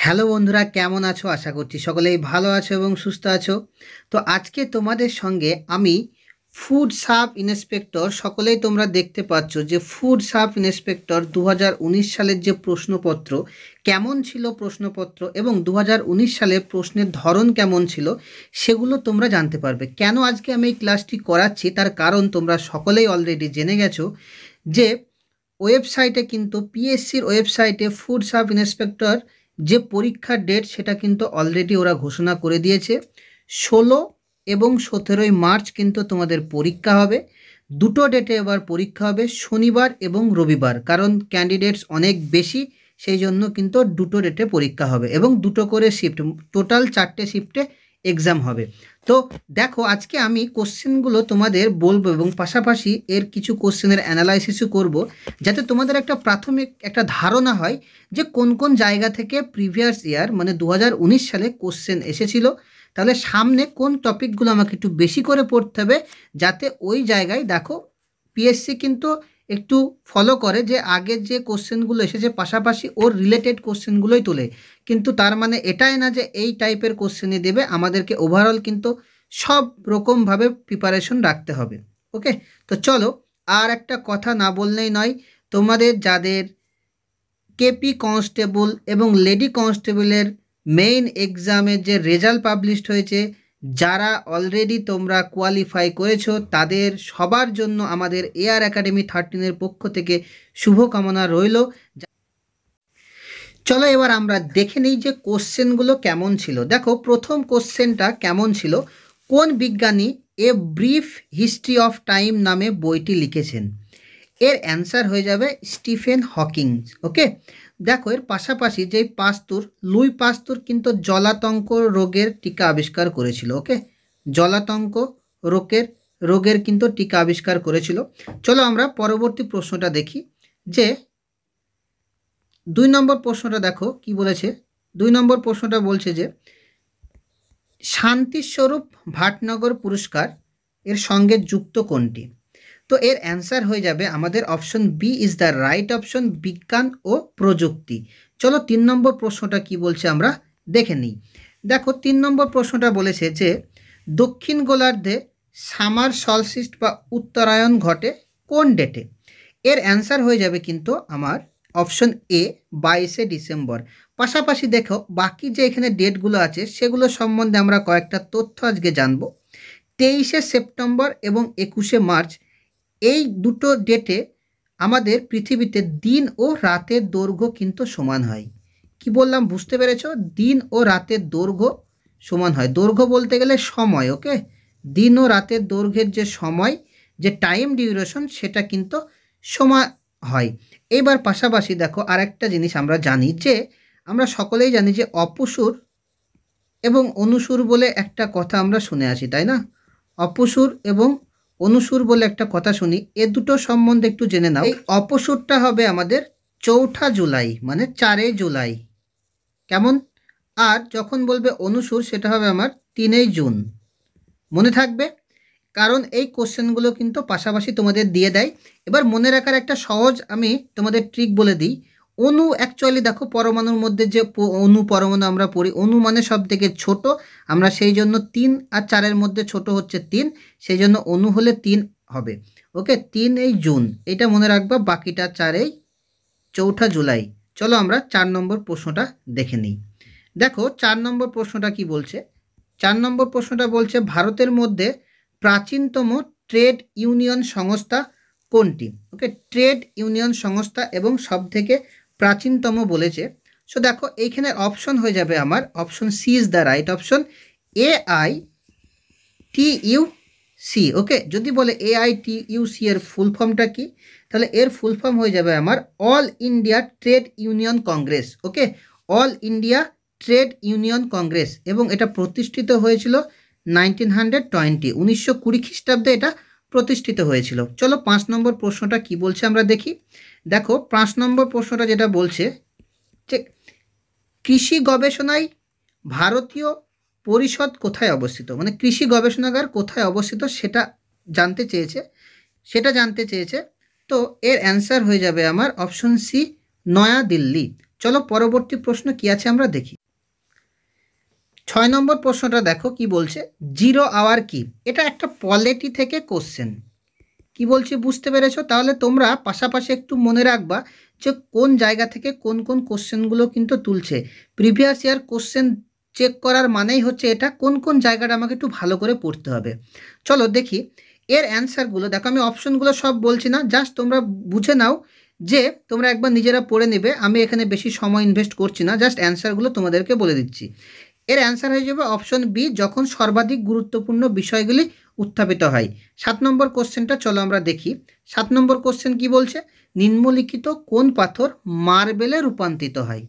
Hello বন্ধুরা, কেমন আছো? আশা করছি সকলেই ভালো আছো এবং সুস্থ আছো। তো আজকে তোমাদের সঙ্গে আমি ফুড সাব ইন্সপেক্টর, সকলেই তোমরা দেখতে পাচ্ছ যে ফুড সাব ইন্সপেক্টর 2019 সালের যে প্রশ্নপত্র কেমন ছিল, প্রশ্নপত্র এবং 2019 সালে প্রশ্নের ধরন কেমন ছিল সেগুলো তোমরা জানতে পারবে। কেন আজকে আমি এই ক্লাসটি করাচ্ছি তার কারণ তোমরা সকলেই অলরেডি জেনে গেছো যে ওয়েবসাইটে কিন্তু পিএসসির ওয়েবসাইটে ফুড সাব ইন্সপেক্টর যে পরীক্ষার ডেট সেটা কিন্তু অলরেডি ওরা ঘোষণা করে দিয়েছে। 16 এবং 17ই মার্চ কিন্তু তোমাদের পরীক্ষা হবে। দুটো ডেটে এবার পরীক্ষা হবে, শনিবার এবং রবিবার, কারণ ক্যান্ডিডেটস অনেক বেশি, সেই জন্য কিন্তু দুটো ডেটে পরীক্ষা হবে এবং দুটো করে শিফট, টোটাল 4টে শিফটে এক্সাম হবে। তো দেখো, আজকে আমি কোশ্চেনগুলো তোমাদের বলবো এবং পাশাপাশি এর কিছু কোশ্চেনের অ্যানালাইসিসও করব, যাতে তোমাদের একটা প্রাথমিক একটা ধারণা হয় যে কোন কোন জায়গা থেকে প্রিভিয়াস ইয়ার মানে 2019 সালে কোশ্চেন এসেছিল। তাহলে সামনে কোন টপিকগুলো আমাকে একটু বেশি করে পড়তে হবে, যাতে ওই জায়গায় দেখো পিএসসি কিন্তু একটু ফলো করে যে আগের যে কোশ্চেনগুলো এসেছে পাশাপাশি ওর রিলেটেড কোশ্চেনগুলোই তোলে। কিন্তু তার মানে এটাই না যে এই টাইপের কোশ্চেনই দেবে, আমাদেরকে ওভারঅল কিন্তু সব রকমভাবে প্রিপারেশন রাখতে হবে। ওকে, তো চলো, আর একটা কথা না বললেই নয়। তোমাদের যাদের কেপি কনস্টেবল এবং লেডি কনস্টেবলের মেইন এক্সামের যে রেজাল্ট পাবলিশড হয়েছে, যারা অলরেডি তোমরা কোয়ালিফাই করেছো তাদের সবার জন্য আমাদের এআর একাডেমি 13-এর পক্ষ থেকে শুভকামনা রইল। চলো এবার আমরা দেখে নিই যে কোশ্চেনগুলো কেমন ছিল। দেখো, প্রথম কোশ্চেনটা কেমন ছিল, কোন বিজ্ঞানী a brief history of time নামে বইটি লিখেছেন? এর অ্যান্সার হয়ে যাবে স্টিফেন হকিং। ওকে, দেখো এর পাশাপাশি যে পাস্তুর, লুই পাস্তুর কিন্তু জলাতঙ্ক রোগের টিকা আবিষ্কার করেছিল। ওকে, জলাতঙ্ক রোগের কিন্তু টিকা আবিষ্কার করেছিল। চলো আমরা পরবর্তী প্রশ্নটা দেখি যে 2 নম্বর প্রশ্নটা দেখো কি বলেছে। 2 নম্বর প্রশ্নটা বলছে যে শান্তিস্বরূপ ভাটনগর পুরস্কার এর সঙ্গে যুক্ত কোনটি? তো এর অ্যান্সার হয়ে যাবে আমাদের option B is the right option, বিজ্ঞান ও প্রযুক্তি। চলো 3 নম্বর প্রশ্নটা কি বলছে আমরা দেখে নিই। দেখো 3 নম্বর প্রশ্নটা বলেছে যে দক্ষিণ গোলার্ধে সামার সলস্টিস বা উত্তরায়ণ ঘটে কোন ডেটে? এর অ্যান্সার হয়ে যাবে কিন্তু আমার অপশন এ 22শে ডিসেম্বর। পাশাপাশি দেখো বাকি যে এখানে ডেটগুলো আছে সেগুলো সম্বন্ধে আমরা কয়েকটা তথ্য আজকে জানবো। 23শে সেপ্টেম্বর এবং 21শে মার্চ, এই দুটো ডেটে আমাদের পৃথিবীতে দিন ও রাতের দৈর্ঘ্য কিন্তু সমান হয়। কি বললাম বুঝতে পেরেছো? দিন ও রাতের দৈর্ঘ্য সমান হয়। দৈর্ঘ্য বলতে গেলে সময়। ওকে, দিন ও রাতের দৈর্ঘ্যের যে সময়, যে টাইম ডিউরেশন, সেটা কিন্তু সমান হয়। এবার পাশাপাশি দেখো আরেকটা জিনিস আমরা জানি যে আমরা সকলেই জানি যে অপসুর এবং অনুসুর বলে একটা কথা আমরা শুনে আসি, তাই না? অপসুর এবং অনুসুর বলে একটা কথা শুনি, এ দুটো সম্বন্ধে একটু জেনে নাও। এই অপসুরটা হবে আমাদের 4 জুলাই মানে 4 জুলাই, কেমন? আর যখন বলবে অনুসুর সেটা হবে আমার 3 জুন। মনে থাকবে, কারণ এই কোশ্চেনগুলো কিন্তু পাশাপাশি তোমাদের দিয়ে দেয়। এবার মনে রাখার একটা সহজ আমি তোমাদের ট্রিক বলে দিই। অণু অ্যাকচুয়ালি দেখো পরমাণুর মধ্যে যে অণু পরমাণু আমরা পড়ি, অণু মানে সব থেকে ছোট, আমরা সেই জন্য 3 আর 4-এর মধ্যে ছোট হচ্ছে 3, সেই জন্য অণু হলে 3 হবে। ওকে, 3 জুন এটা মনে রাখবা, বাকিটা 4 জুলাই। চলো আমরা 4 নম্বর প্রশ্নটা দেখে নিই। দেখো 4 নম্বর প্রশ্নটা কি বলছে। 4 নম্বর প্রশ্নটা বলছে ভারতের মধ্যে প্রাচীনতম ট্রেড ইউনিয়ন সংস্থা কোনটি? ওকে, ট্রেড ইউনিয়ন সংস্থা এবং সব থেকে প্রাচীনতম বলেছে। সো দেখো এইখানে অপশন হয়ে যাবে আমার option C is the right option, AITUC। Okay, যদি বলে AITUC এর ফুল ফর্মটা কি, তাহলে এর ফুল ফর্ম হয়ে যাবে আমার All India Trade Union Congress. Okay, All India Trade Union Congress, এবং এটা প্রতিষ্ঠিত হয়েছিল 1920 খ্রিস্টাব্দে এটা প্রতিষ্ঠিত হয়েছিল। চলো 5 নম্বর প্রশ্নটা কি বলছে আমরা দেখি। দেখো 5 নম্বর প্রশ্নটা যেটা বলছে যে কৃষি গবেষণায় ভারতীয় পরিষদ কোথায় অবস্থিত, মানে কৃষি গবেষণাগার কোথায় অবস্থিত সেটা জানতে চেয়েছে। তো এর অ্যান্সার হয়ে যাবে আমার অপশন সি, নয়াদিল্লি। চলো পরবর্তী প্রশ্ন কি আছে আমরা দেখি। 6 নম্বর প্রশ্নটা দেখো কি বলছে, জিরো আওয়ার কি। এটা একটা পলিটি থেকে কোশ্চেন। কি বলছি বুঝতে পেরেছো? তাহলে তোমরা পাশাপাশি একটু মনে রাখবা যে কোন জায়গা থেকে কোন কোন কোশ্চেনগুলো কিন্তু তুলছে। প্রিভিয়াস ইয়ার কোশ্চেন চেক করার মানেই হচ্ছে এটা কোন কোন জায়গাটা আমাকে একটু ভালো করে পড়তে হবে। চলো দেখি এর অ্যান্সারগুলো। দেখো আমি অপশনগুলো সব বলছি না, জাস্ট তোমরা বুঝে নাও যে তোমরা একবার নিজেরা পড়ে নেবে। আমি এখানে বেশি সময় ইনভেস্ট করছি না, জাস্ট অ্যান্সারগুলো তোমাদেরকে বলে দিচ্ছি। এর অ্যান্সার হয়ে যাবে অপশন বি, যখন সর্বাধিক গুরুত্বপূর্ণ বিষয়গুলি উত্থাপিত হয়। 7 নম্বর কোশ্চেনটা চলো আমরা দেখি। 7 নম্বর কোশ্চেন কি বলছে, নিম্নলিখিত কোন পাথর মার্বেলে রূপান্তরিত হয়।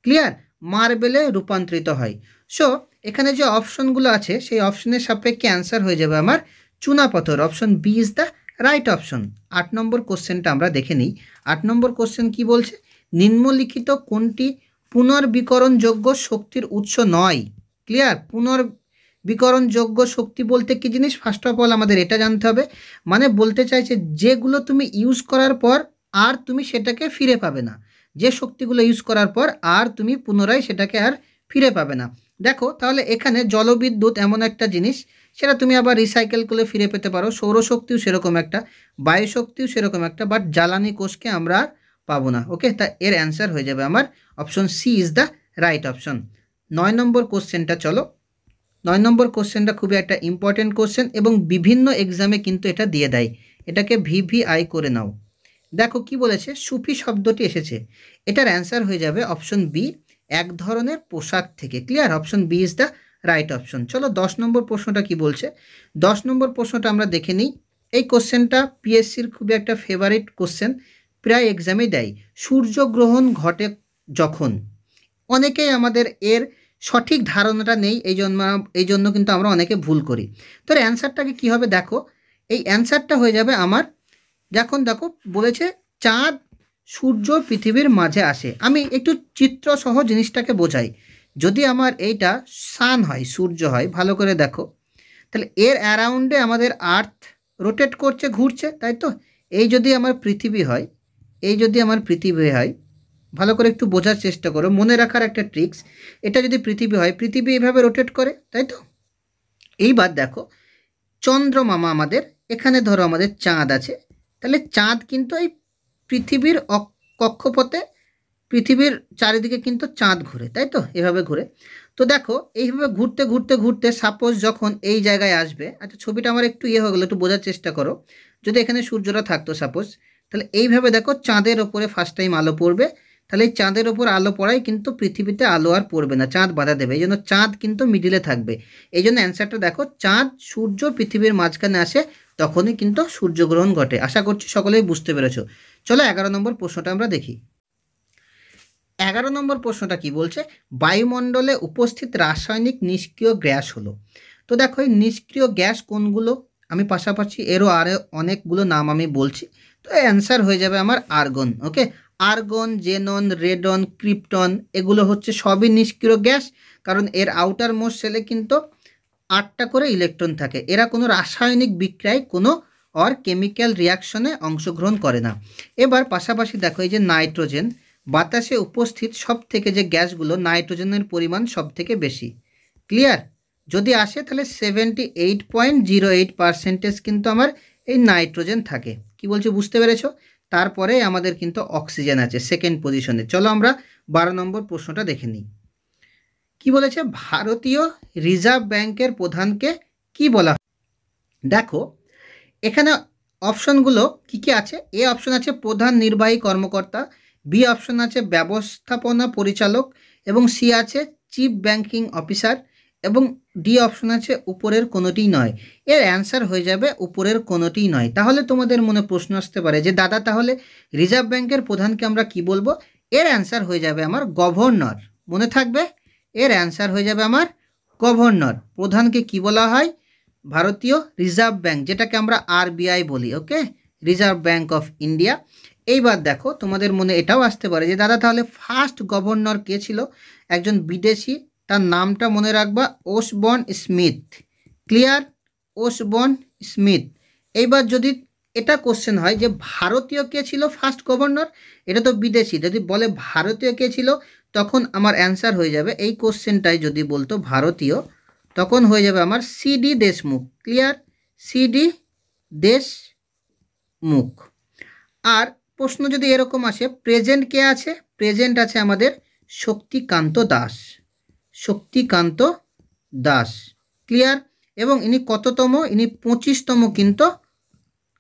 ক্লিয়ার, মার্বেলে রূপান্তরিত হয়। সো এখানে যে অপশনগুলো আছে সেই অপশনের সাপেক্ষে অ্যান্সার হয়ে যাবে আমার চুনাপাথর। Option B is the right option. 8 number কোশ্চেনটা আমরা দেখে নিই। 8 নম্বর কোশ্চেন কি বলছে, নিম্নলিখিত কোনটি পুনর্বিকরণযোগ্য শক্তির উৎস নয়। ক্লিয়ার, পুনর্বিকরণযোগ্য শক্তি বলতে কি জিনিস, ফার্স্ট অফ অল আমাদের এটা জানতে হবে। মানে বলতে চাইছে যেগুলো তুমি ইউজ করার পর আর তুমি সেটাকে ফিরে পাবে না, যে শক্তিগুলো ইউজ করার পর আর তুমি পুনরায় সেটাকে আর ফিরে পাবে না। দেখো তাহলে এখানে জলবিদ্যুৎ এমন একটা জিনিস, সেটা তুমি আবার রিসাইকেল করে ফিরে পেতে পারো। সৌরশক্তিও সেরকম একটা, বায়ুশক্তিও সেরকম একটা, বাট জ্বালানি কোষকে আমরা আর পাবো না। ওকে, তা এর অ্যান্সার হয়ে যাবে আমার option C is the right option. 9 number কোশ্চেনটা চলো। 9 নম্বর কোশ্চেনটা খুবই একটা ইম্পর্টেন্ট কোশ্চেন এবং বিভিন্ন এক্সামে কিন্তু এটা দিয়ে দেয়। এটাকে ভিভিআই করে নাও। দেখো কি বলেছে, সুফি শব্দটি এসেছে। এটার অ্যান্সার হয়ে যাবে অপশন বি, এক ধরনের পোশাক থেকে। Clear, option B is the right option. চলো 10 নম্বর প্রশ্নটা কি বলছে। 10 নম্বর প্রশ্নটা আমরা দেখে নিই। এই কোশ্চেনটা পিএসসির খুবই একটা ফেভারিট কোশ্চেন, প্রায় এক্সামেই দেয়। সূর্যগ্রহণ ঘটে যখন। অনেকেই আমাদের এর সঠিক ধারণাটা নেই, এই জন্য কিন্তু আমরা অনেকে ভুল করি। তো এর অ্যান্সারটাকে কী হবে দেখো, এই অ্যান্সারটা হয়ে যাবে আমার, যখন দেখো বলেছে চাঁদ সূর্য পৃথিবীর মাঝে আসে। আমি একটু চিত্রসহ জিনিসটাকে বোঝাই। যদি আমার এইটা সান হয়, সূর্য হয়, ভালো করে দেখো, তাহলে এর অ্যারাউন্ডে আমাদের আর্থ রোটেট করছে, ঘুরছে, তাই তো। এই যদি আমার পৃথিবী হয়, এই যদি আমার পৃথিবী হয়, ভালো করে একটু বোঝার চেষ্টা করো, মনে রাখার একটা ট্রিক্স। এটা যদি পৃথিবী হয়, পৃথিবী এইভাবে রোটেট করে, তাই তো। এইবার দেখো চন্দ্রমামা আমাদের এখানে, ধরো আমাদের চাঁদ আছে, তাহলে চাঁদ কিন্তু এই পৃথিবীর কক্ষপথে, পৃথিবীর চারিদিকে কিন্তু চাঁদ ঘুরে, তাই তো, এভাবে ঘুরে। তো দেখো এইভাবে ঘুরতে ঘুরতে ঘুরতে সাপোজ যখন এই জায়গায় আসবে, আচ্ছা ছবিটা আমার একটু হয়ে গেলো, একটু বোঝার চেষ্টা করো। যদি এখানে সূর্যটা থাকতো সাপোজ, তাহলে এইভাবে দেখো চাঁদের ওপরে ফার্স্ট টাইম আলো পড়বে, তাহলে এই চাঁদের ওপর আলো পড়ায় কিন্তু পৃথিবীতে আলো আর পড়বে না, চাঁদ বাধা দেবে, এই জন্য চাঁদ কিন্তু মিডিলে থাকবে। এই জন্য অ্যান্সারটা দেখো, চাঁদ সূর্য পৃথিবীর মাঝখানে আসে, তখনই কিন্তু সূর্যগ্রহণ ঘটে। আশা করছি সকলেই বুঝতে পেরেছো। চলো 11 নম্বর প্রশ্নটা আমরা দেখি। 11 নম্বর প্রশ্নটা কি বলছে, বায়ুমণ্ডলে উপস্থিত রাসায়নিক নিষ্ক্রিয় গ্যাস হলো। তো দেখো এই নিষ্ক্রিয় গ্যাস কোনগুলো, আমি পাশাপাশি আরও অনেকগুলো নাম আমি বলছি। তো অ্যান্সার হয়ে যাবে আমার আর্গন। ওকে, আর্গন, জেনন, রেডন, ক্রিপ্টন, এগুলো হচ্ছে সবই নিষ্ক্রিয় গ্যাস, কারণ এর আউটার মোস্ট সেলে কিন্তু 8টা করে ইলেকট্রন থাকে। এরা কোনো রাসায়নিক বিক্রিয়ায় কোনো কেমিক্যাল রিয়াকশনে অংশগ্রহণ করে না। এবার পাশাপাশি দেখো এই যে নাইট্রোজেন, বাতাসে উপস্থিত সব থেকে যে গ্যাসগুলো, নাইট্রোজেনের পরিমাণ সব থেকে বেশি। ক্লিয়ার, যদি আসে তাহলে 78.08% কিন্তু আমার এই নাইট্রোজেন থাকে। কি বলছি বুঝতে পেরেছো? তারপরে আমাদের কিন্তু অক্সিজেন আছে সেকেন্ড পজিশনে। চলো আমরা 12 নম্বর প্রশ্নটা দেখে নিই। কি বলেছে, ভারতীয় রিজার্ভ ব্যাংকের প্রধানকে কি বলা হয়। দেখো এখানে অপশনগুলো কি কি আছে। এ অপশন আছে প্রধান নির্বাহী কর্মকর্তা, বি অপশন আছে ব্যবস্থাপনা পরিচালক, এবং সি আছে চিফ ব্যাংকিং অফিসার, এবং ডি অপশন আছে উপরের কোনোটিই নয়। এর অ্যান্সার হয়ে যাবে উপরের কোনোটিই নয়। তাহলে তোমাদের মনে প্রশ্ন আসতে পারে যে দাদা তাহলে রিজার্ভ ব্যাংকের প্রধানকে আমরা কি বলবো। এর অ্যান্সার হয়ে যাবে আমার গভর্নর। মনে থাকবে, এর অ্যান্সার হয়ে যাবে আমার গভর্নর। প্রধানকে কি বলা হয়, ভারতীয় রিজার্ভ ব্যাংক, যেটাকে আমরা আরবিআই বলি। ওকে, রিজার্ভ ব্যাংক অফ ইন্ডিয়া। এইবার দেখো তোমাদের মনে এটাও আসতে পারে যে দাদা তাহলে ফার্স্ট গভর্নর কে ছিল, একজন বিদেশি, তার নামটা মনে রাখবা, Osborne Smith. Clear, Osborne Smith. এইবার যদি এটা কোশ্চেন হয় যে ভারতীয় কে ছিল ফার্স্ট গভর্নর, এটা তো বিদেশি। যদি বলে ভারতীয় কে ছিল, তখন আমার অ্যান্সার হয়ে যাবে, এই কোশ্চেনটাই যদি বলতো ভারতীয়, তখন হয়ে যাবে আমার CD Deshmukh. Clear? CD Deshmukh. আর প্রশ্ন যদি এরকম আসে প্রেজেন্ট কে আছে, প্রেজেন্ট আছে আমাদের শক্তিকান্ত দাস। শক্তিকান্ত দাস। ক্লিয়ার? এবং ইনি কততম? ইনি 25তম কিন্তু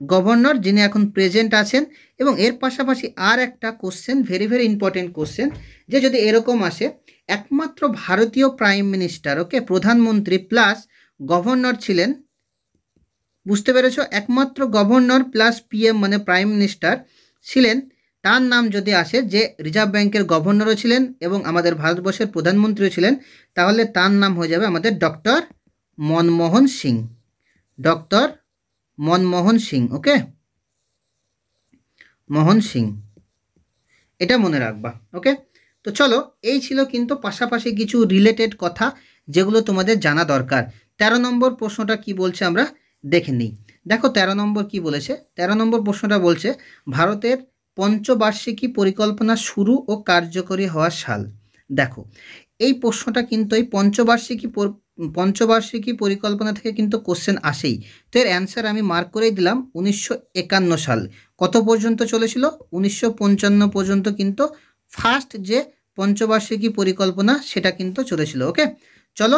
গভর্নর, যিনি এখন প্রেজেন্ট আছেন। এবং এর পাশাপাশি আর একটা question, very very important question, যে যদি এরকম আসে একমাত্র ভারতীয় প্রাইম মিনিস্টার, ওকে, প্রধানমন্ত্রী প্লাস গভর্নর ছিলেন, বুঝতে পেরেছো? একমাত্র গভর্নর প্লাস পিএম মানে প্রাইম মিনিস্টার ছিলেন, তার নাম যদি আসে, যে রিজার্ভ ব্যাংকের গভর্নরও ছিলেন এবং আমাদের ভারতবর্ষের প্রধানমন্ত্রীও ছিলেন, তাহলে তার নাম হয়ে যাবে আমাদের ডক্টর মনমোহন সিং। ডক্টর মনমোহন সিং। ওকে, মোহন সিং, এটা মনে রাখবা। ওকে, তো চলো, এই ছিল কিন্তু পাশাপাশি কিছু রিলেটেড কথা যেগুলো তোমাদের জানা দরকার। 13 নম্বর প্রশ্নটা কি বলছে আমরা দেখে নিই। দেখো 13 নম্বর কি বলেছে। 13 নম্বর প্রশ্নটা বলছে ভারতের পঞ্চবার্ষিকী পরিকল্পনা শুরু ও কার্যকরী হওয়ার সাল। দেখো এই প্রশ্নটা কিন্তু এই পঞ্চবার্ষিকী পরিকল্পনা থেকে কিন্তু কোশ্চেন আসেই। তো এর অ্যান্সার আমি মার্ক করেই দিলাম 1951 সাল। কত পর্যন্ত চলেছিল? 1955 পর্যন্ত কিন্তু ফার্স্ট যে পঞ্চবার্ষিকী পরিকল্পনা সেটা কিন্তু চলেছিল। ওকে, চলো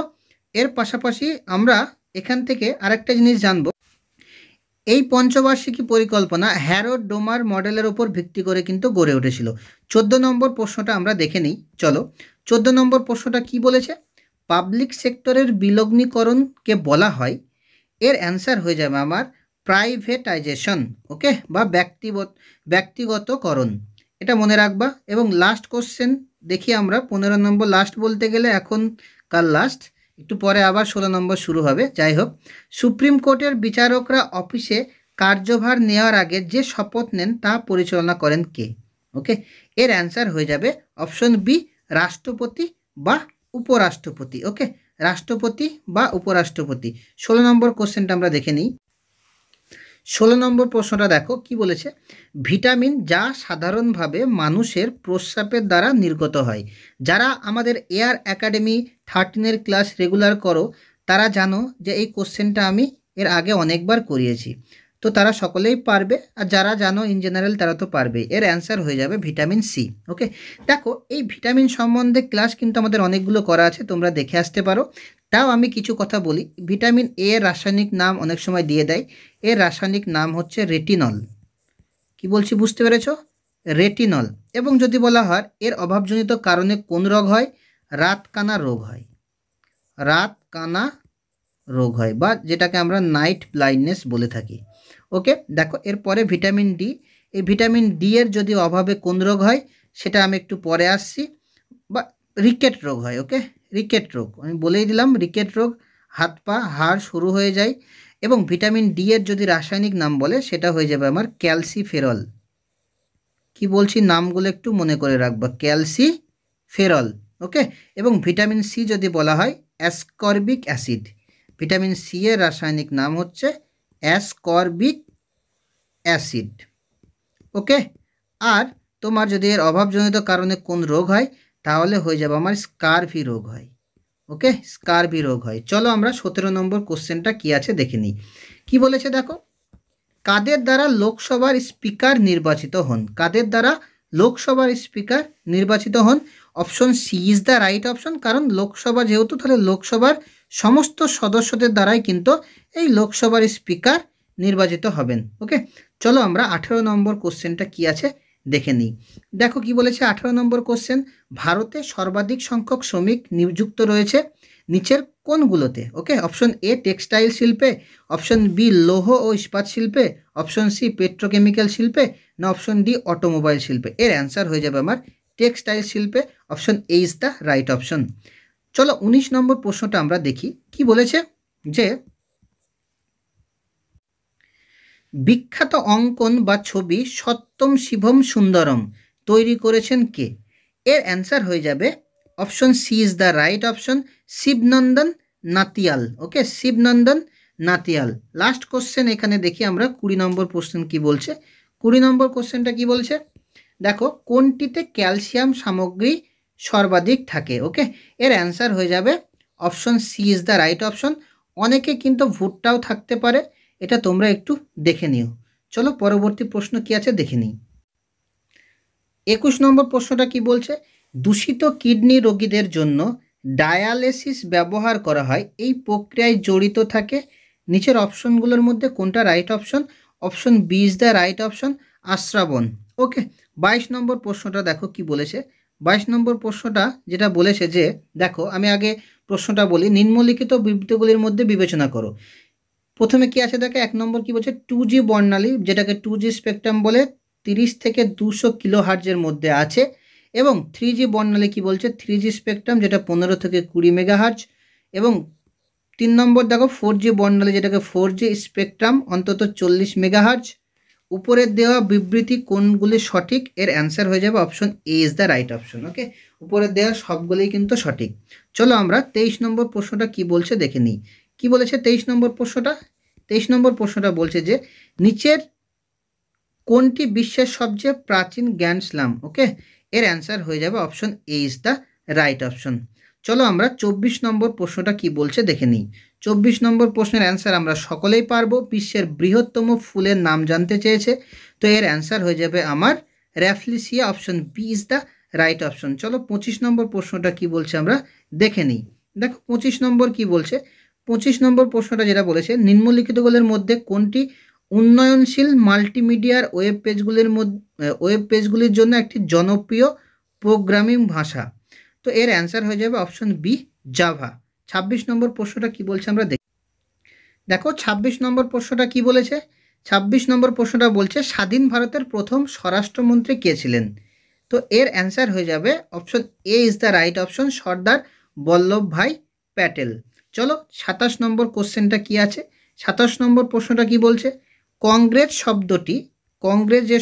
এর পাশাপাশি আমরা এখান থেকে আরেকটা জিনিস জানবো। এই পঞ্চবার্ষিকী পরিকল্পনা হ্যারোড ডোমার মডেলের উপর ভিত্তি করে কিন্তু গড়ে উঠেছিল। 14 নম্বর প্রশ্নটা আমরা দেখে নিই। চলো 14 নম্বর প্রশ্নটা কি বলেছে? পাবলিক সেক্টরের বিলগ্নীকরণকে বলা হয়, এর অ্যান্সার হয়ে যাবে আমার প্রাইভেটাইজেশন। ওকে, বা ব্যক্তিগতকরণ, এটা মনে রাখবা। এবং লাস্ট কোশ্চেন দেখি আমরা 15 নম্বর, লাস্ট বলতে গেলে এখনকার লাস্ট, একটু পরে আবার 16 নম্বর শুরু হবে। যাই হোক, সুপ্রিম কোর্টের বিচারকরা অফিসে কার্যভার নেওয়ার আগে যে শপথ নেন তা পরিচালনা করেন কে? ওকে, এর অ্যান্সার হয়ে যাবে অপশন বি, রাষ্ট্রপতি বা উপরাষ্ট্রপতি। ওকে, রাষ্ট্রপতি বা উপরাষ্ট্রপতি। 16 নম্বর কোশ্চেনটা আমরা দেখে নিই। 16 নম্বর প্রশ্নটা দেখো কি বলেছে। ভিটামিন যা সাধারণভাবে মানুষের প্রস্রাবের দ্বারা নির্গত হয়। যারা আমাদের এয়ার একাডেমি 13-এর ক্লাস রেগুলার করো, তারা জানো যে এই কোশ্চেনটা আমি এর আগে অনেকবার করিয়েছি, তো তারা সকলেই পারবে। আর যারা জানো ইন জেনারেল তারা তো পারবে। এর অ্যান্সার হয়ে যাবে ভিটামিন সি। ওকে, দেখো এই ভিটামিন সম্বন্ধে ক্লাস কিন্তু আমাদের অনেকগুলো করা আছে, তোমরা দেখে আসতে পারো। তাও আমি কিছু কথা বলি। ভিটামিন এ এর রাসায়নিক নাম অনেক সময় দিয়ে দেয়, এর রাসায়নিক নাম হচ্ছে রেটিনল। কি বলছি বুঝতে পেরেছ? রেটিনল। এবং যদি বলা হয় এর অভাবজনিত কারণে কোন রোগ হয়? রাতকানা রোগ হয়। রাতকানা রোগ হয়, বা যেটাকে আমরা নাইট ব্লাইন্ডনেস বলে থাকি। ওকে, দেখো এরপরে ভিটামিন ডি। এই ভিটামিন ডি এর যদি অভাবে কোন রোগ হয় সেটা আমি একটু পরে আসছি, বা রিকেট রোগ হয়। ওকে, রিকেট রোগ আমি বলেই দিলাম, রিকেট রোগ, হাত পা হাড় শুরু হয়ে যায়। এবং ভিটামিন ডি এর যদি রাসায়নিক নাম বলে সেটা হয়ে যাবে আমার ক্যালসিফেরল। কি বলছি নামগুলো একটু মনে করে রাখবা, ক্যালসিফেরল। ওকে, এবং ভিটামিন সি যদি বলা হয় অ্যাসকর্বিক অ্যাসিড। ভিটামিন সি এর রাসায়নিক নাম হচ্ছে অ্যাসকর্বিক অ্যাসিড। ওকে, আর তোমার যদি এর অভাবজনিত কারণে কোন রোগ হয় তাহলে হয়ে যাবে আমার স্কারভি রোগ হয়। ওকে, স্কারভি রোগ হয়। চলো আমরা 17 নম্বর কোশ্চেনটা কি আছে দেখে নিই। কি বলেছে দেখো, কাদের দ্বারা লোকসভার স্পিকার নির্বাচিত হন? কাদের দ্বারা লোকসভার স্পিকার নির্বাচিত হন? Option C is the right option, কারণ লোকসভা যেহেতু, তাহলে লোকসভার সমস্ত সদস্যদের দ্বারাই কিন্তু এই লোকসভার স্পিকার নির্বাচিত হবেন। ওকে, চলো আমরা 18 নম্বর কোশ্চেনটা কি আছে দেখে নিই। দেখো কি বলেছে 18 নম্বর কোশ্চেন, ভারতে সর্বাধিক সংখ্যক শ্রমিক নিযুক্ত রয়েছে নিচের কোনগুলোতে? ওকে, অপশন এ টেক্সটাইল শিল্পে, অপশন বি লৌহ ও ইস্পাত শিল্পে, অপশন সি পেট্রোকেমিক্যাল শিল্পে, না অপশন ডি অটোমোবাইল শিল্পে। এর অ্যান্সার হয়ে যাবে আমার টেক্সটাইল শিল্পে। Option A is the right option. চলো 19 নম্বর প্রশ্নটা আমরা দেখি। কি বলেছে যে বিখ্যাত অঙ্কন বা ছবি সত্যম শিবম সুন্দরম তৈরি করেছেন কে? এর অ্যান্সার হয়ে যাবে option C is the right option, Shivanandan Nautiyal. Okay, Shivanandan Nautiyal. Last question এখানে দেখি আমরা 20 নম্বর কোশ্চেন কি বলছে। 20 নম্বর কোশ্চেনটা কি বলছে দেখো, কোনটিতে ক্যালসিয়াম সামগ্রী সর্বাধিক থাকে? ওকে, এর অ্যান্সার হয়ে যাবে option C is the right option. অনেকে কিন্তু ভুট্টাও থাকতে পারে, এটা তোমরা একটু দেখে নিও। চলো পরবর্তী প্রশ্ন কি আছে দেখে নিই। 21 নম্বর প্রশ্নটা কি বলছে, দূষিত কিডনি রোগীদের জন্য ডায়ালিসিস ব্যবহার করা হয়, এই প্রক্রিয়ায় জড়িত থাকে নিচের অপশনগুলোর মধ্যে কোনটা right option? Option B is the right option, আশ্রাবণ। ওকে, 22 নম্বর প্রশ্নটা দেখো কি বলেছে। 22 নম্বর প্রশ্নটা যেটা বলেছে যে দেখো, আমি আগে প্রশ্নটা বলি, নিম্নলিখিত বিবৃতিগুলির মধ্যে বিবেচনা করো। প্রথমে কি আছে দেখো, 1 নম্বর কি বলছে, 2G বর্ণালী যেটাকে 2G স্পেকট্রাম বলে 30 থেকে 200 কিলো হার্টজের মধ্যে আছে, এবং 3G বর্ণালী কি বলছে, 3G স্পেকট্রাম যেটা 15 থেকে 20 মেগাহার্জ, এবং 3 নম্বর দেখো 4G বর্ণালী যেটাকে 4G স্পেকট্রাম অন্তত 40 মেগাহার্জ। উপরের দেওয়া বিবৃতি কোনগুলি সঠিক? এর অ্যান্সার হয়ে যাবে option A is the right option. Okay, উপরের দেওয়া সবগুলোই কিন্তু সঠিক। চলো আমরা 23 নম্বর প্রশ্নটা কি বলছে দেখে নিই। কি বলেছে 23 নম্বর প্রশ্নটা? 23 নম্বর প্রশ্নটা বলছে যে নিচের কোনটি বিশ্বের সবচেয়ে প্রাচীন জ্ঞান স্লাম? ওকে, এর অ্যান্সার হয়ে যাবে option A is the right option. চলো আমরা 24 নম্বর প্রশ্নটা কি বলছে দেখে নিই। 24 নম্বর প্রশ্নের অ্যান্সার আমরা সকলেই পারবো। বিশ্বের বৃহত্তম ফুলের নাম জানতে চেয়েছে, তো এর অ্যান্সার হয়ে যাবে আমার rafflesia, option B is the right option. চলো 25 নম্বর প্রশ্নটা কি বলছে আমরা দেখে নিই। দেখো 25 নম্বর কি বলছে। 25 নম্বর প্রশ্নটা যেটা বলেছে, নিম্নলিখিতগুলোর মধ্যে কোনটি উন্নয়নশীল মাল্টিমিডিয়ার ওয়েব পেজগুলির জন্য একটি জনপ্রিয় প্রোগ্রামিং ভাষা? তো এর অ্যান্সার হয়ে যাবে অপশন বি, জাভা। 26 নম্বর প্রশ্নটা কি বলছে আমরা দেখো 26 নম্বর প্রশ্নটা কি বলেছে। 26 নম্বর প্রশ্নটা বলছে স্বাধীন ভারতের প্রথম স্বরাষ্ট্রমন্ত্রী কে ছিলেন? তো এর অ্যান্সার হয়ে যাবে option A is the right option, Sardar Vallabhbhai Patel. চলো 27 নম্বর কোশ্চেনটা কি আছে। 27 নম্বর প্রশ্নটা কি বলছে, কংগ্রেস যে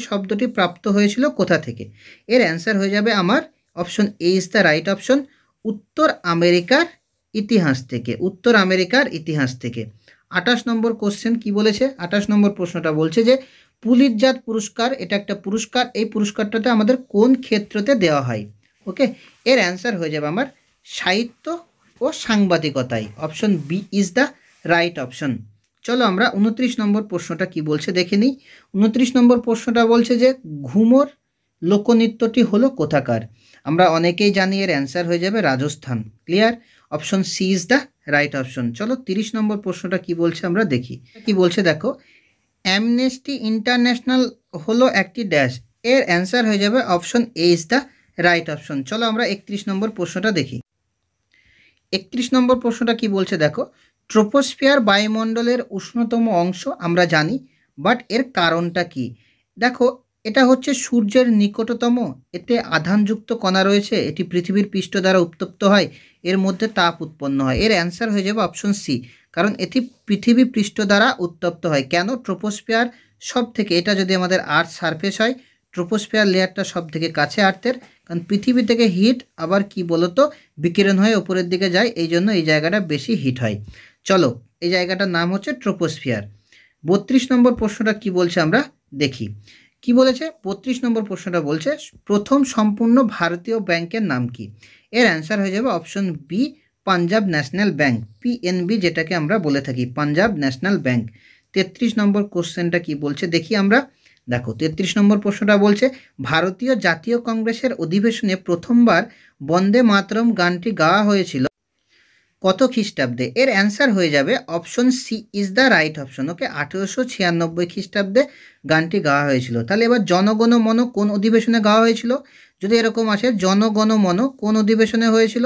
শব্দটি প্রাপ্ত হয়েছিল কোথা থেকে? এর অ্যান্সার হয়ে যাবে আমার option A is the right option, উত্তর আমেরিকার ইতিহাস থেকে। 28 নম্বর কোশ্চেন কি বলেছে। 28 নম্বর প্রশ্নটা বলছে যে পুলিৎজার পুরস্কার, এটা একটা পুরস্কার, এই পুরস্কারটাতে আমাদের কোন ক্ষেত্রতে দেওয়া হয়? ওকে, এর অ্যান্সার হয়ে যাবে আমার সাহিত্য ও সাংবাদিকতায়, option B is the right option. চলো আমরা 29 নম্বর প্রশ্নটা কি বলছে দেখে নিই। 29 নম্বর প্রশ্নটা বলছে যে ঘুমর লোকনৃত্যটি হলো কোথাকার? আমরা অনেকেই জানি, এর অ্যান্সার হয়ে যাবে Rajasthan. Clear, option C is the right option. চলো 30 নম্বর প্রশ্নটা কি বলছে আমরা দেখি। কি বলছে দেখো, অ্যামনেস্টি ইন্টারন্যাশনাল হলো একটি ড্যাশ, এর অ্যান্সার হয়ে যাবে option A is the right option. চলো আমরা 31 নম্বর প্রশ্নটা দেখি। 31 নম্বর প্রশ্নটা কি বলছে দেখো, ট্রোপোস্ফিয়ার বায়ুমণ্ডলের উষ্ণতম অংশ আমরা জানি, বাট এর কারণটা কি? দেখো, এটা হচ্ছে সূর্যের নিকটতম, এতে আধানযুক্ত কণা রয়েছে, এটি পৃথিবীর পৃষ্ঠ দ্বারা উত্তপ্ত হয়, এর মধ্যে তাপ উৎপন্ন হয়। এর অ্যান্সার হয়ে যাবে অপশন সি, কারণ এটি পৃথিবী পৃষ্ঠ দ্বারা উত্তপ্ত হয়। কেন? ট্রোপোস্ফিয়ার সব থেকে, এটা যদি আমাদের আর্থ সারফেস হয়, ট্রোপোস্ফিয়ার লেয়ারটা সব থেকে কাছে আর্থের, কারণ পৃথিবী থেকে হিট আবার কি বলতো বিকিরণ হয়ে উপরের দিকে যায়, এই জন্য এই জায়গাটা বেশি হিট হয়। চলো, এই জায়গাটার নাম হচ্ছে ট্রোপোস্ফিয়ার। 32 নম্বর প্রশ্নটা কি বলছে আমরা দেখি। কি বলেছে 32 নম্বর প্রশ্নটা বলছে প্রথম সম্পূর্ণ ভারতীয় ব্যাংকের নাম কি? এর অ্যান্সার হয়ে যাবে option B, Punjab national bank, PNB যেটাকে আমরা বলে থাকি, পাঞ্জাব ন্যাশনাল ব্যাংক। 33 নম্বর কোশ্চেনটা কি বলছে দেখি আমরা। দেখো 33 নম্বর প্রশ্নটা বলছে ভারতীয় জাতীয় কংগ্রেসের অধিবেশনে প্রথমবার বন্দে মাতরম গানটি গাওয়া হয়েছিল কত খ্রিস্টাব্দে? এর অ্যান্সার হয়ে যাবে option C is the right option. Okay, 1896 খ্রিস্টাব্দে গানটি গাওয়া হয়েছিল। তাহলে এবার জনগণ মন কোন অধিবেশনে গাওয়া হয়েছিল? যদি এরকম আসে জনগণ মন কোন অধিবেশনে হয়েছিল,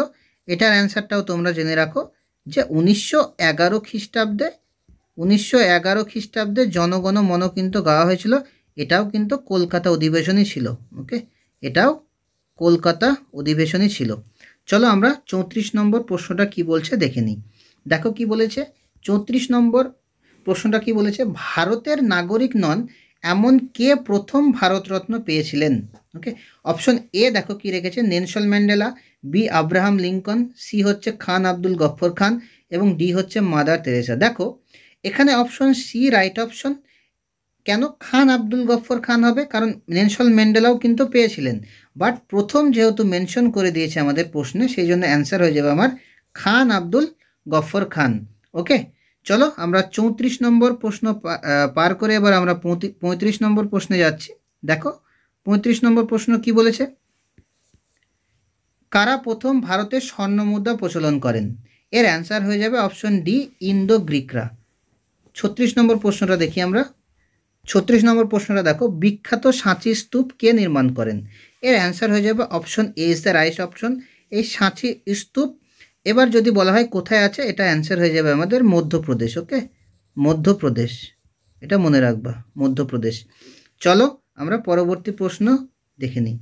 এটার অ্যান্সারটাও তোমরা জেনে রাখো যে 1911 খ্রিস্টাব্দে। 1911 খ্রিস্টাব্দে জনগণ মন কিন্তু গাওয়া হয়েছিল, এটাও কিন্তু কলকাতা অধিবেশনই ছিল। ওকে, এটাও কলকাতা অধিবেশনই ছিল। চলো আমরা 34 নম্বর প্রশ্নটা কি বলছে দেখে নিই। দেখো কি বলেছে 34 নম্বর প্রশ্নটা কি বলেছে, ভারতের নাগরিক নন এমন কে প্রথম ভারতরত্ন পেয়েছিলেন? ওকে, অপশন এ দেখো কি রেখেছে, Nelson Mandela, B Abraham Lincoln, C হচ্ছে খান আব্দুল গফ্ফর খান এবং ডি হচ্ছে মাদার তেরেসা। দেখো এখানে অপশন সি রাইট অপশন। কেন খান আব্দুল গফ্ফর খান হবে? কারণ নেলসন ম্যান্ডেলাও কিন্তু পেয়েছিলেন, বাট প্রথম যেহেতু মেনশন করে দিয়েছে আমাদের প্রশ্নে, সেই জন্য অ্যান্সার হয়ে যাবে আমার খান আব্দুল গফ্ফর খান। ওকে, চলো আমরা 34 নম্বর প্রশ্ন পার করে এবার আমরা 35 নম্বর প্রশ্নে যাচ্ছি। দেখো 35 নম্বর প্রশ্ন কি বলেছে, কারা প্রথম ভারতের স্বর্ণ মুদ্রা প্রচলন করেন? এর অ্যান্সার হয়ে যাবে অপশন ডি ইন্দো গ্রিকরা। 36 নম্বর প্রশ্নটা দেখি আমরা। 36 নম্বর প্রশ্নটা দেখো, বিখ্যাত সাঁচি স্তূপ কে নির্মাণ করেন? এর অ্যান্সার হয়ে যাবে option A is the right option. এই সাঁচি স্তূপ এবার যদি বলা হয় কোথায় আছে, এটা অ্যান্সার হয়ে যাবে আমাদের মধ্যপ্রদেশ। ওকে, মধ্যপ্রদেশ, এটা মনে রাখবা, মধ্যপ্রদেশ। চলো আমরা পরবর্তী প্রশ্ন দেখে নিই।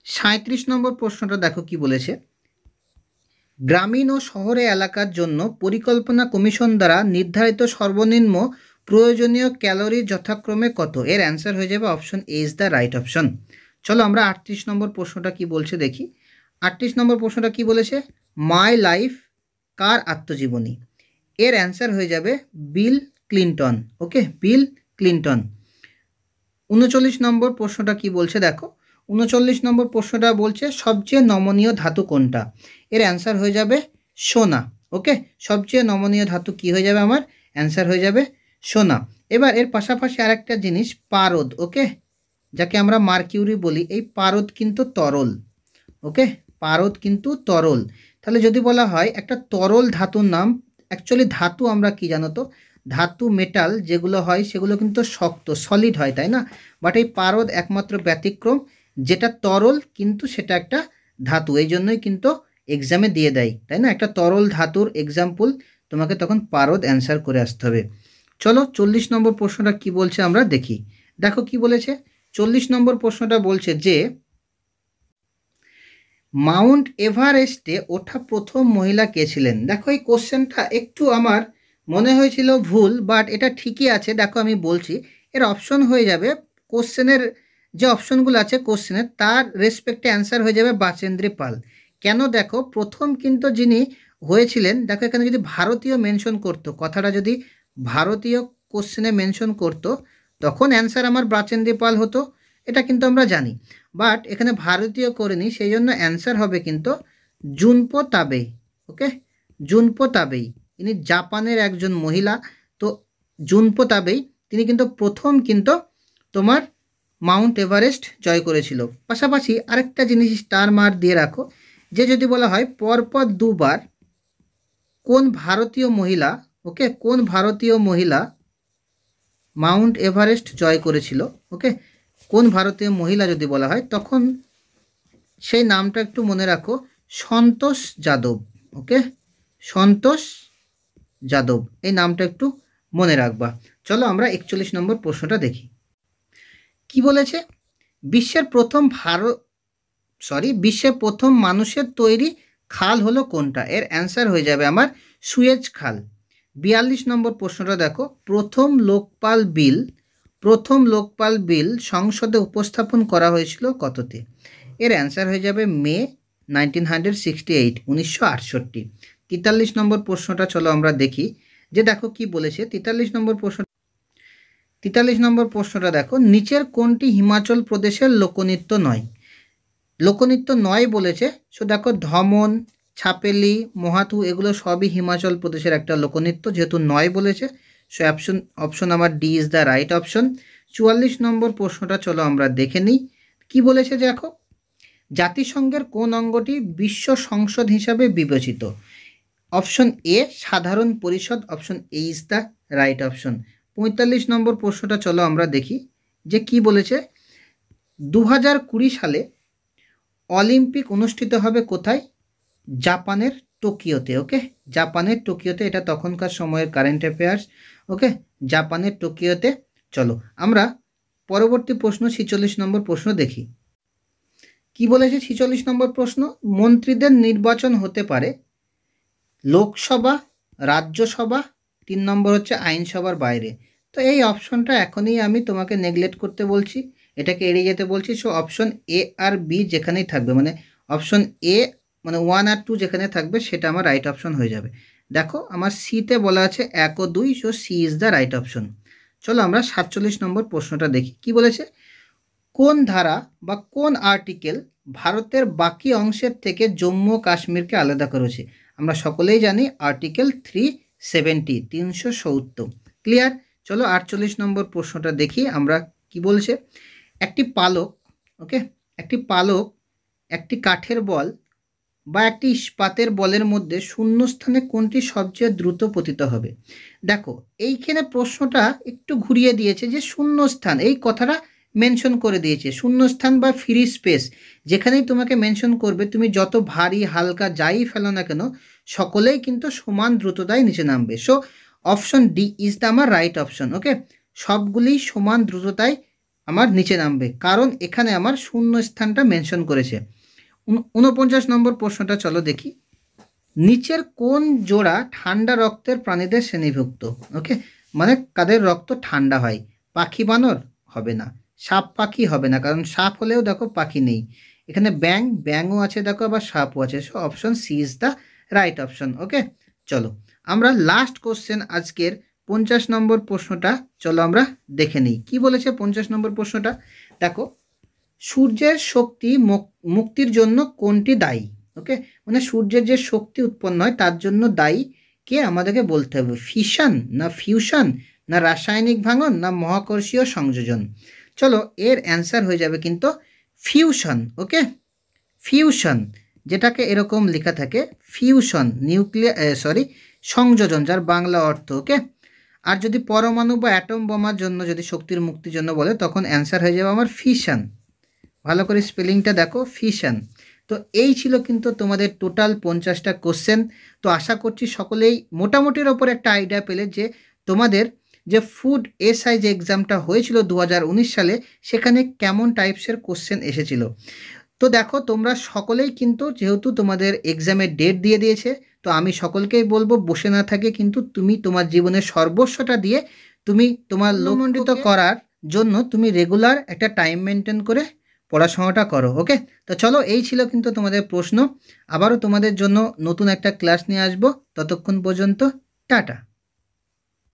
37 নম্বর প্রশ্নটা দেখো কি বলেছে, গ্রামীণ ও শহরে এলাকার জন্য পরিকল্পনা কমিশন দ্বারা নির্ধারিত সর্বনিম্ন প্রয়োজনীয় ক্যালোরি যথাক্রমে কত? এর অ্যান্সার হয়ে যাবে option A is the right option. চলো আমরা 38 নম্বর প্রশ্নটা কি বলছে দেখি। 38 নম্বর প্রশ্নটা কি বলেছে, মাই লাইফ কার আত্মজীবনী? এর অ্যান্সার হয়ে যাবে বিল ক্লিন্টন। ওকে, বিল ক্লিন্টন। 39 নম্বর প্রশ্নটা কি বলছে দেখো, 39 নম্বর প্রশ্নটা বলছে সবচেয়ে নমনীয় ধাতু কোনটা? এর অ্যান্সার হয়ে যাবে সোনা। ওকে, সবচেয়ে নমনীয় ধাতু কি হয়ে যাবে আমার? অ্যান্সার হয়ে যাবে সোনা। এবার এর পাশাপাশি আরেকটা জিনিস পারদ, ওকে, যাকে আমরা মার্কিউরি বলি, এই পারদ কিন্তু তরল। ওকে, পারদ কিন্তু তরল। তাহলে যদি বলা হয় একটা তরল ধাতুর নাম, অ্যাকচুয়ালি ধাতু আমরা কি জানো তো, ধাতু মেটাল যেগুলো হয় সেগুলো কিন্তু শক্ত সলিড হয়, তাই না? বাট এই পারদ একমাত্র ব্যতিক্রম, যেটা তরল কিন্তু সেটা একটা ধাতু, এই জন্যই কিন্তু এক্সামে দিয়ে দেয়, তাই না? একটা তরল ধাতুর এক্সাম্পল তোমাকে তখন পারদ অ্যান্সার করে আসতে হবে। চলো 40 নম্বর প্রশ্নটা কি বলছে আমরা দেখি। দেখো কি বলেছে, 40 নম্বর প্রশ্নটা বলছে যে মাউন্ট এভারেস্টে ওঠা প্রথম মহিলা কে ছিলেন? দেখো এই কোশ্চেনটা একটু আমার মনে হয়েছিল ভুল, বাট এটা ঠিকই আছে। দেখো আমি বলছি, এর অপশন হয়ে যাবে, কোশ্চেনের যে অপশনগুলো আছে কোশ্চেনের, তার রেসপেক্টে অ্যান্সার হয়ে যাবে বাচেন্দ্রী পাল। কেন? দেখো প্রথম কিন্তু যিনি হয়েছিলেন, দেখো এখানে যদি ভারতীয় মেনশন করতো, কথাটা যদি ভারতীয় কোশ্চেনে মেনশন করতো, তখন অ্যান্সার আমার বাচেন্দ্রী পাল হতো, এটা কিন্তু আমরা জানি। বাট এখানে ভারতীয় করেনি, সেই জন্য অ্যান্সার হবে কিন্তু জুনপো তাবেই। ওকে, জুনপো তাবেই, ইনি জাপানের একজন মহিলা। তো জুনপো তাবেই তিনি কিন্তু প্রথম কিন্তু তোমার মাউন্ট এভারেস্ট জয় করেছিল। পাশাপাশি আরেকটা জিনিস স্টার মার্ক দিয়ে রাখো, যে যদি বলা হয় পরপর দুবার কোন ভারতীয় মহিলা, ওকে, কোন ভারতীয় মহিলা মাউন্ট এভারেস্ট জয় করেছিল, ওকে, কোন ভারতীয় মহিলা যদি বলা হয়, তখন সেই নামটা একটু মনে রাখো, সন্তোষ যাদব। ওকে, সন্তোষ যাদব, এই নামটা একটু মনে রাখবা। চলো আমরা 41 নম্বর প্রশ্নটা দেখি। কি বলেছে, বিশ্বের প্রথম মানুষের তৈরি খাল হলো কোনটা? এর অ্যান্সার হয়ে যাবে আমার সুয়েজ খাল। 42 নম্বর প্রশ্নটা দেখো, প্রথম লোকপাল বিল সংসদে উপস্থাপন করা হয়েছিল কততে? এর অ্যান্সার হয়ে যাবে মে 1968, 1968। 43 নম্বর প্রশ্নটা চলো আমরা দেখি, যে দেখো কি বলেছে 43 নম্বর প্রশ্নটা দেখো, নিচের কোনটি হিমাচল প্রদেশের লোকনৃত্য নয়? লোকনৃত্য নয় বলেছে, সো দেখো ধমন, ছাপেলি, মহাতু এগুলো সবই হিমাচল প্রদেশের একটা লোকনৃত্য, যেহেতু নয় বলেছে, সো অপশন আমার D is the right option. 44 নম্বর প্রশ্নটা চলো আমরা দেখে নিই, কি বলেছে দেখো, জাতিসংঘের কোন অঙ্গটি বিশ্ব সংসদ হিসাবে বিবেচিত? অপশন এ সাধারণ পরিষদ, option A is the right option. 45 নম্বর প্রশ্নটা চলো আমরা দেখি, যে কি বলেছে, 2020 সালে অলিম্পিক অনুষ্ঠিত হবে কোথায়? জাপানের টোকিওতে। ওকে, জাপানের টোকিওতে, এটা তখনকার সময়ের কারেন্ট অ্যাফেয়ার্স। ওকে, জাপানের টোকিওতে। চলো আমরা পরবর্তী প্রশ্ন 46 নম্বর প্রশ্ন দেখি। কি বলেছে 46 নম্বর প্রশ্ন, মন্ত্রীদের নির্বাচন হতে পারে লোকসভা, রাজ্যসভা, 3 নম্বর হচ্ছে আইনসভার বাইরে। তো এই অপশনটা এখনই আমি তোমাকে নেগলেক্ট করতে বলছি, এটাকে এড়িয়ে যেতে বলছি। সো অপশন এ আর বি যেখানেই থাকবে, মানে অপশন এ মানে 1 আর 2 যেখানে থাকবে সেটা আমার রাইট অপশন হয়ে যাবে। দেখো আমার সিতে বলা আছে 1 ও 2, so C is the right option. চলো আমরা 47 নম্বর প্রশ্নটা দেখি কি বলেছে। কোন ধারা বা কোন আর্টিকেল ভারতের বাকি অংশের থেকে জম্মু ও কাশ্মীরকে আলাদা করেছে? আমরা সকলেই জানি আর্টিকেল 370, 370। ক্লিয়ার? চলো 48 নম্বর প্রশ্নটা দেখি আমরা কি বলছে। একটি পালক, ওকে, একটি পালক একটি কাঠের বল বা একটি ইস্পাতের বলের মধ্যে শূন্যস্থানে কোনটি সবচেয়ে দ্রুত পতিত হবে? দেখো এইখানে প্রশ্নটা একটু ঘুরিয়ে দিয়েছে যে শূন্যস্থান, এই কথাটা মেনশন করে দিয়েছে। শূন্যস্থান বা ফ্রি স্পেস যেখানেই তোমাকে মেনশন করবে, তুমি যত ভারী হালকা যাই ফেলো না কেন সকলেই কিন্তু সমান দ্রুততায় নিচে নামবে। So option D is the আমার রাইট অপশন। ওকে, সবগুলি সমান দ্রুততায় আমার নিচে নামবে, কারণ এখানে আমার শূন্যস্থানটা মেনশন করেছে। 49 নম্বর প্রশ্নটা চলো দেখি। নিচের কোন জোড়া ঠান্ডা রক্তের প্রাণীদের শ্রেণীভুক্ত? ওকে, মানে কাদের রক্ত ঠান্ডা হয়? পাখি বানর হবে না, সাপ পাখি হবে না, কারণ সাপ হলেও দেখো পাখি নেই। এখানে ব্যাঙও আছে দেখো, আবার সাপও আছে। So option C is the right option. Okay, চলো আমরা লাস্ট কোশ্চেন আজকের 50 নম্বর প্রশ্নটা চলো আমরা দেখে নিই কি বলেছে 50 নম্বর প্রশ্নটা। দেখো, সূর্যের শক্তি মুক্তির জন্য কোনটি দায়ী? ওকে, মানে সূর্যের যে শক্তি উৎপন্ন হয় তার জন্য দায়ী কে আমাদেরকে বলতে হবে। ফিশন না ফিউশন না রাসায়নিক ভাঙন না মহাকর্ষীয় সংযোজন? চলো এর অ্যান্সার হয়ে যাবে কিন্তু ফিউশন। ওকে, ফিউশন, যেটাকে এরকম লেখা থাকে ফিউশন, সংযোজন, যার বাংলা অর্থ। ওকে, আর যদি পরমাণু বা অ্যাটম বোমার জন্য যদি শক্তির মুক্তির জন্য বলে তখন অ্যান্সার হয়ে যাবে আমার ফিশন। ভালো করে স্পেলিংটা দেখো, ফিশন। তো এই ছিল কিন্তু তোমাদের টোটাল 50টা কোশ্চেন। তো আশা করছি সকলেই মোটামুটির ওপর একটা আইডিয়া পেলে যে তোমাদের যে ফুড এসআই যে এক্সামটা হয়েছিল 2019 সালে সেখানে কেমন টাইপসের কোশ্চেন এসেছিল। তো দেখো তোমরা সকলেই কিন্তু যেহেতু তোমাদের এক্সামের ডেট দিয়ে দিয়েছে, তো আমি সকলকেই বলবো বসে না থাকে কিন্তু তুমি তোমার জীবনের সর্বস্বটা দিয়ে তুমি তোমার লক্ষ্যমণ্ডিত করার জন্য তুমি রেগুলার একটা টাইম মেনটেন করে পড়াশোনাটা করো। ওকে, তো চলো এই ছিল কিন্তু তোমাদের প্রশ্ন। আবারও তোমাদের জন্য নতুন একটা ক্লাস নিয়ে আসবো, ততক্ষণ পর্যন্ত টাটা।